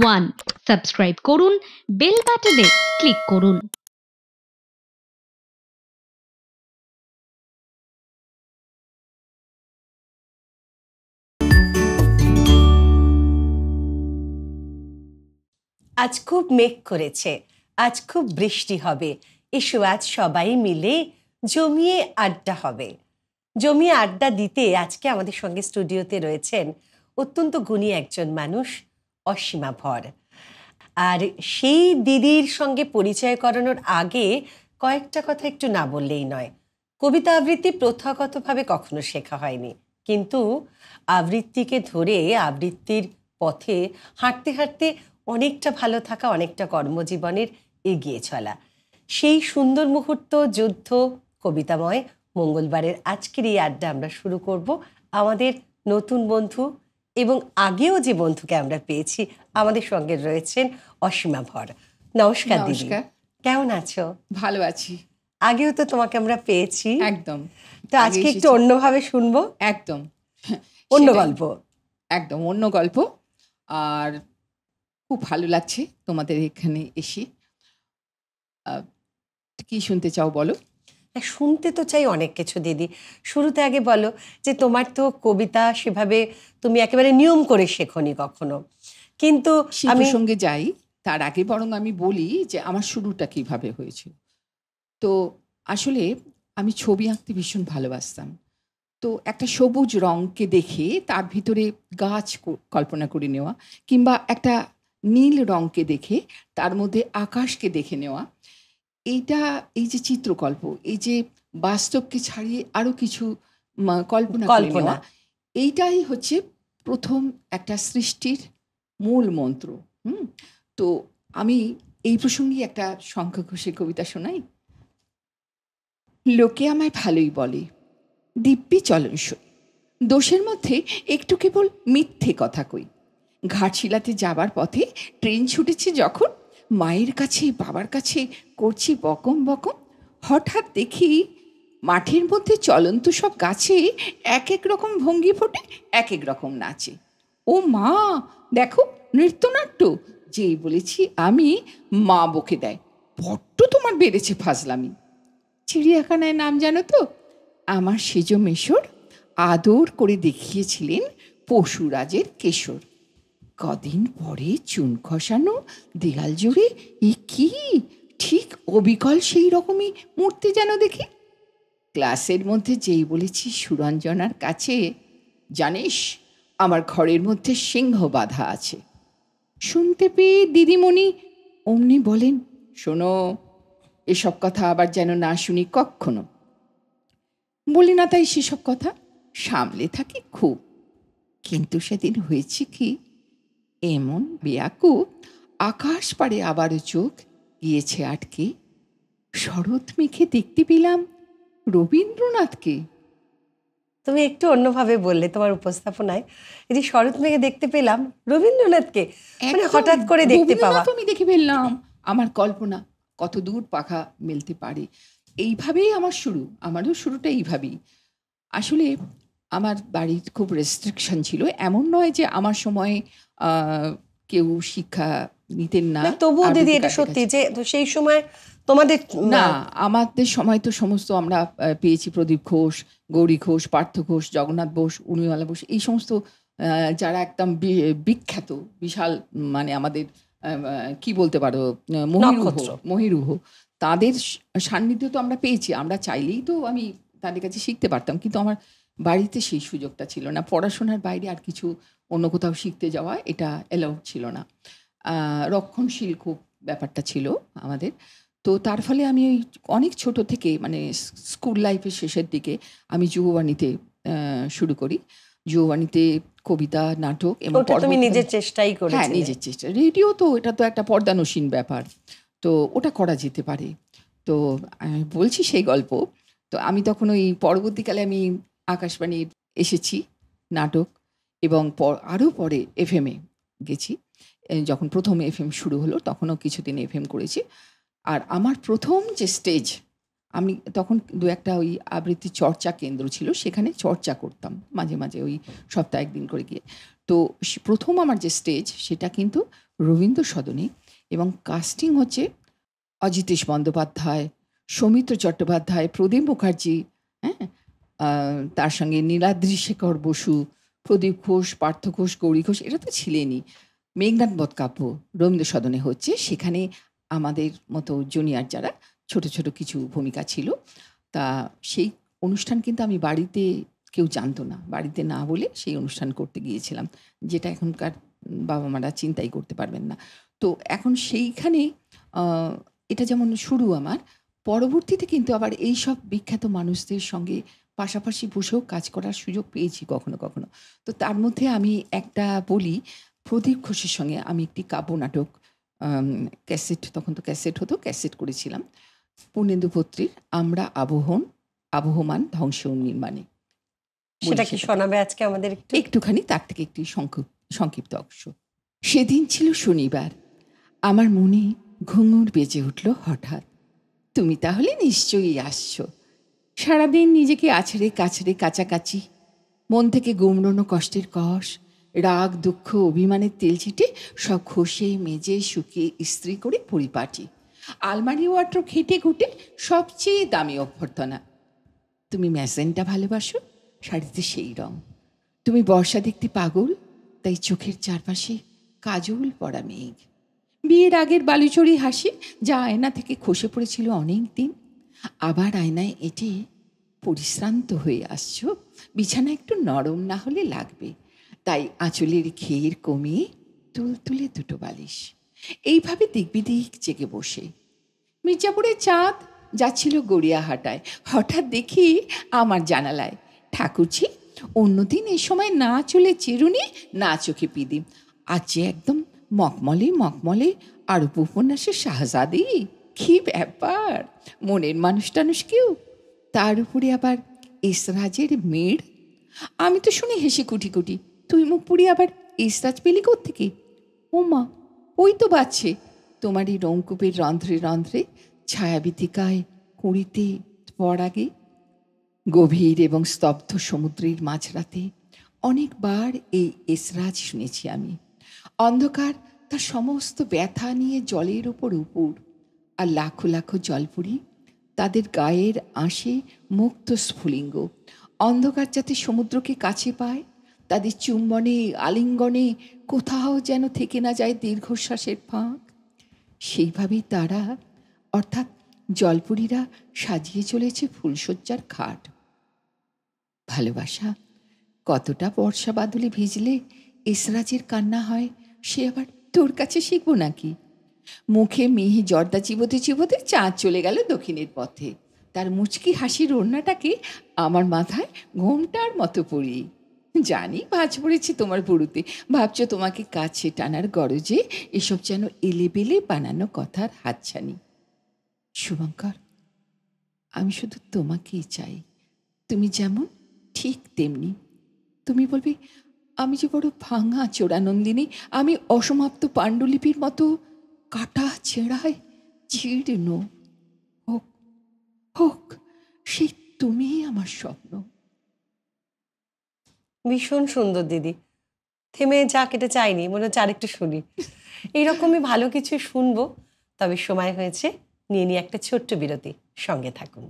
1 subscribe করুন, bell বাটনে click করুন। আজ খুব মেঘ করেছে, আজ খুব বৃষ্টি হবে। এসো আজ সবাই মিলে জমিয়ে আড্ডা হবে। জমিয়ে আড্ডা দিতে আজকে আমাদের সঙ্গে স্টুডিওতে রয়েছেন অত্যন্ত গুণী একজন মানুষ, অসীমা ভর। আর সেই দিদির সঙ্গে পরিচয় করানোর আগে কয়েকটা কথা একটু না বললেই নয়। কবিতা আবৃত্তি প্রথাগতভাবে কখনো শেখা হয়নি, কিন্তু আবৃত্তিকে ধরে আবৃত্তির পথে হাঁটতে হাঁটতে অনেকটা ভালো থাকা, অনেকটা কর্মজীবনের এগিয়ে চলা, সেই সুন্দর মুহূর্ত যুদ্ধ কবিতাময় মঙ্গলবারের আজকের এই আড্ডা আমরা শুরু করব আমাদের নতুন বন্ধু এবং আগেও যে বন্ধুকে আমরা পেয়েছি আমাদের সঙ্গে রয়েছেন অসীমা ভর। নমস্কার দিদি, কেমন আছো? ভালো আছি। আগেও তো তোমাকে আমরা পেয়েছি, একদম। তো আজকে একটু অন্যভাবে শুনবো, একদম অন্য গল্প, একদম অন্য গল্প। আর খুব ভালো লাগছে তোমাদের এখানে এসে। কি শুনতে চাও বলো? শুনতে তো চাই অনেক কিছু দিদি। শুরুতে আগে বলো যে তোমার তো কবিতা সেভাবে তুমি একেবারে নিয়ম করে শেখনি কখনো, কিন্তু আমি সঙ্গে যাই তার আগে বরং আমি বলি যে আমার শুরুটা কিভাবে হয়েছিল। তো আসলে আমি ছবি আঁকতে ভীষণ ভালোবাসতাম। তো একটা সবুজ রঙকে দেখে তার ভিতরে গাছ কল্পনা করে নেওয়া, কিংবা একটা নীল রঙকে দেখে তার মধ্যে আকাশকে দেখে নেওয়া, এই যে চিত্রকল্প, এই যে বাস্তবকে ছাড়িয়ে আরো কিছু কল্পনা করে নেওয়া, এইটাই হচ্ছে প্রথম একটা সৃষ্টির মূল মন্ত্র। তো আমি এই প্রসঙ্গে একটা শঙ্খ ঘোষের কবিতা শোনাই। লোকে আমায় ভালোই বলে, দিব্যি চলনসই, দোষের মধ্যে একটু কেবল মিথ্যে কথা কই। ঘাটশিলাতে যাবার পথে ট্রেন ছুটেছে যখন, মায়ের কাছে বাবার কাছে করছি বকম বকম, হঠাৎ দেখি মাঠের মধ্যে চলন্ত সব গাছে এক এক রকম ভঙ্গি ফোটে, এক এক রকম নাচে। ও মা, দেখো নৃত্যনাট্য! যেই বলেছি আমি, মা বকে দেয়, বড্ড তোমার বেড়েছে ফাজলামি। চিড়িয়াখানায় নাম জানো তো? আমার সেজ মেশর আদর করে দেখিয়েছিলেন পশুরাজের কেশর। কদিন পরে চুন খসানো দেয়াল জুড়ে কি ঠিক অবিকল সেই রকমই মূর্তি যেন দেখি। ক্লাসের মধ্যে যেই বলেছি সুরঞ্জনার কাছে, জানিস আমার ঘরের মধ্যে সিংহ বাঁধা আছে। শুনতে পেয়ে দিদিমণি অমনি বলেন, শোনো, এসব কথা আবার যেন না শুনি কক্ষনো। বলি না তাই সেসব কথা, সামলে থাকি খুব। কিন্তু সেদিন হয়েছে কি, এমন বেয়াকুব, আকাশ পাড়ে আবারও চোখ গিয়েছে আটকে। শরৎ মেঘে দেখতে পেলাম রবীন্দ্রনাথকে। তুমি একটু অন্যভাবে বললে তোমার উপস্থাপনায়, এই যে শরৎ মেঘে দেখতে পেলাম রবীন্দ্রনাথকে, মানে হঠাৎ করে দেখতে পাওয়া। আমি দেখে ফেললাম, আমার কল্পনা কত দূর পাখা মেলতে পারে। এইভাবেই আমার শুরু, আমারও শুরুটা এইভাবেই। আসলে আমার বাড়ির খুব রেস্ট্রিকশন ছিল, এমন নয় যে আমার সময় কেউ শিক্ষা নিতেন না। তবুও দিদি এটা সত্যি যে সেই সময় তোমাদের না, আমাদের সময় তো সমস্ত আমরা পেয়েছি প্রদীপ ঘোষ, গৌরী ঘোষ, পার্থ ঘোষ, জগন্নাথ বোস, উর্মিমালা বোস, এই সমস্ত যারা একদম বিখ্যাত বিশাল, মানে আমাদের কি বলতে পারো মহিরুহ, তাদের সান্নিধ্য তো আমরা পেয়েছি। আমরা চাইলেই তো আমি তাদের কাছে শিখতে পারতাম, কিন্তু আমার বাড়িতে সেই সুযোগটা ছিল না। পড়াশোনার বাইরে আর কিছু অন্য কোথাও শিখতে যাওয়া এটা অ্যালাউড ছিল না। রক্ষণশীল খুব ব্যাপারটা ছিল আমাদের। তো তার ফলে আমি ওই অনেক ছোট থেকে, মানে স্কুল লাইফের শেষের দিকে আমি যুববাণীতে শুরু করি। যুববাণীতে কবিতা, নাটক, এবং তুমি নিজের চেষ্টাই করেছিলে? হ্যাঁ, নিজের চেষ্টা। রেডিও তো এটা তো একটা পর্দানসীন ব্যাপার, তো ওটা করা যেতে পারে। তো বলছি সেই গল্প। তো আমি তখন ওই পরবর্তীকালে আমি আকাশবাণী এসেছি নাটক, এবং আরও পরে এফএমে গেছি। যখন প্রথম এফএম শুরু হলো তখনও কিছুদিন এফএম করেছি। আর আমার প্রথম যে স্টেজ, আমি তখন দু একটা ওই আবৃত্তি চর্চা কেন্দ্র ছিল, সেখানে চর্চা করতাম মাঝে মাঝে, ওই সপ্তাহে একদিন করে গিয়ে। তো প্রথম আমার যে স্টেজ সেটা কিন্তু রবীন্দ্র সদনে, এবং কাস্টিং হচ্ছে অজিতেশ বন্দ্যোপাধ্যায়, সৌমিত্র চট্টোপাধ্যায়, প্রদীপ মুখার্জি, হ্যাঁ, তার সঙ্গে নীলাদ্রি শেখর বসু, প্রদীপ ঘোষ, পার্থ ঘোষ, গৌরী ঘোষ, এরা তো ছিলেনই। মেঘনাথ বধকাব্য রবীন্দ্র সদনে হচ্ছে, সেখানে আমাদের মতো জুনিয়র যারা ছোট ছোট কিছু ভূমিকা ছিল। তা সেই অনুষ্ঠান কিন্তু আমি বাড়িতে, কেউ জানতো না, বাড়িতে না বলে সেই অনুষ্ঠান করতে গিয়েছিলাম, যেটা এখনকার বাবা মারা চিন্তাই করতে পারবেন না। তো এখন সেইখানে এটা যেমন শুরু আমার, পরবর্তীতে কিন্তু আবার এই সব বিখ্যাত মানুষদের সঙ্গে পাশাপাশি বসেও কাজ করার সুযোগ পেয়েছি কখনো কখনো। তো তার মধ্যে আমি একটা বলি, প্রদীপ ঘোষের সঙ্গে আমি একটি কাব্য নাটক, ক্যাসেট, তখন তো ক্যাসেট হতো, ক্যাসেট করেছিলাম, পূর্ণেন্দু পত্রীর আমরা আবহমান ধ্বংস নির্মাণে। সেটা কি শোনাবে আজকে আমাদের একটুখানি, তার থেকে একটি সংক্ষিপ্ত অংশ। সেদিন ছিল শনিবার, আমার মনে ঘুঙুর বেজে উঠল হঠাৎ। তুমি তাহলে নিশ্চয়ই আসছো। সারাদিন নিজেকে আছড়ে কাছড়ে কাছাকাছি, মন থেকে গুমড়োনো কষ্টের কষ, রাগ, দুঃখ, অভিমানের তেল ছিটে সব ঘষে মেজে শুকিয়ে ইস্ত্রি করে পরিপাটি, আলমারি ওয়ার্ড্রোব ঘেটে ঘুটে সবচেয়ে দামি অভ্যর্থনা। তুমি ম্যাজেন্টা ভালোবাসো, শাড়িতে সেই রং। তুমি বর্ষা দেখতে পাগল, তাই চোখের চারপাশে কাজল পড়া মেঘ। বিয়ের আগের বালুচরি হাসি, যা আয়না থেকে খসে পড়েছিল অনেক দিন, আবার আয়নায় এঁটে পরিশ্রান্ত হয়ে আসছো। বিছানা একটু নরম না হলে লাগবে, তাই আঁচলের ঘের কমিয়ে তুলতুলে দুটো বালিশ। এইভাবে দিকবিদিক জেগে বসে মির্জাপুরের চাঁদ যাচ্ছিল গড়িয়াহাটায়, হঠাৎ দেখি আমার জানালায় ঠাকুরজি। অন্যদিন এই সময় না চলে চিরুনি, না চোখে পিদিম, আজ যে একদম মকমলে মকমলে আর উপন্যাসের শাহজাদি। কি ব্যাপার, মনের মানুষ টানুষ কেউ, তার উপরে আবার এসরাজের মেড়। আমি তো শুনে হেসে কুটি কুটি, তুই মুখ পুড়ি আবার এসরাজ পেলি কোত্থেকে? ও মা, ওই তো বাচ্চে তোমারই রংকূপের রন্ধ্রে রন্ধ্রে, ছায়াবিতিকায় কুঁড়িতে পরাগে, গভীর এবং স্তব্ধ সমুদ্রের মাঝরাতে অনেকবার এই এসরাজ শুনেছি আমি। অন্ধকার তার সমস্ত ব্যথা নিয়ে জলের ওপর উপর, আর লাখো লাখো জলপুরি তাদের গায়ের আঁশে মুক্ত স্ফুলিঙ্গ। অন্ধকার যাতে সমুদ্রকে কাছে পায়, তাদের চুম্বনে আলিঙ্গনে কোথাও যেন থেকে না যায় দীর্ঘশ্বাসের ফাঁক। সেইভাবেই তারা, অর্থাৎ জলপুরীরা, সাজিয়ে চলেছে ফুলশয্যার খাট। ভালোবাসা কতটা বর্ষা বাদলে ভিজলে এসরাজের কান্না হয়, সে আবার তোর কাছে শিখবো নাকি? মুখে মিহি জর্দা চিবোতে চিবোতে চাঁদ চলে গেল দক্ষিণের পথে, তার মুচকি হাসির ওড়নাটাকে আমার মাথায় ঘোমটার মতো পড়ি। জানি ভাঁজ পড়েছে তোমার বুড়োতে, ভাবছো তোমাকে কাছে টানার গরজে এসব যেন এলেবেলে বানানো কথার হাতছানি। শুভঙ্কর, আমি শুধু তোমাকেই চাই, তুমি যেমন ঠিক তেমনি। তুমি বলবে আমি যে বড় ভাঙা চোরানন্দিনী, আমি অসমাপ্ত পাণ্ডুলিপির মতো কাটা ছেঁড়ায় জীর্ণ। হোক হোক, সেই তুমিই আমার স্বপ্ন। ভীষণ সুন্দর দিদি, থেমে যা কেটে চাইনি, মনে হচ্ছে আরেকটু শুনি। এইরকমই ভালো কিছু শুনবো, তবে সময় হয়েছে নিয়ে নিয়ে একটা ছোট্ট বিরতি। সঙ্গে থাকুন।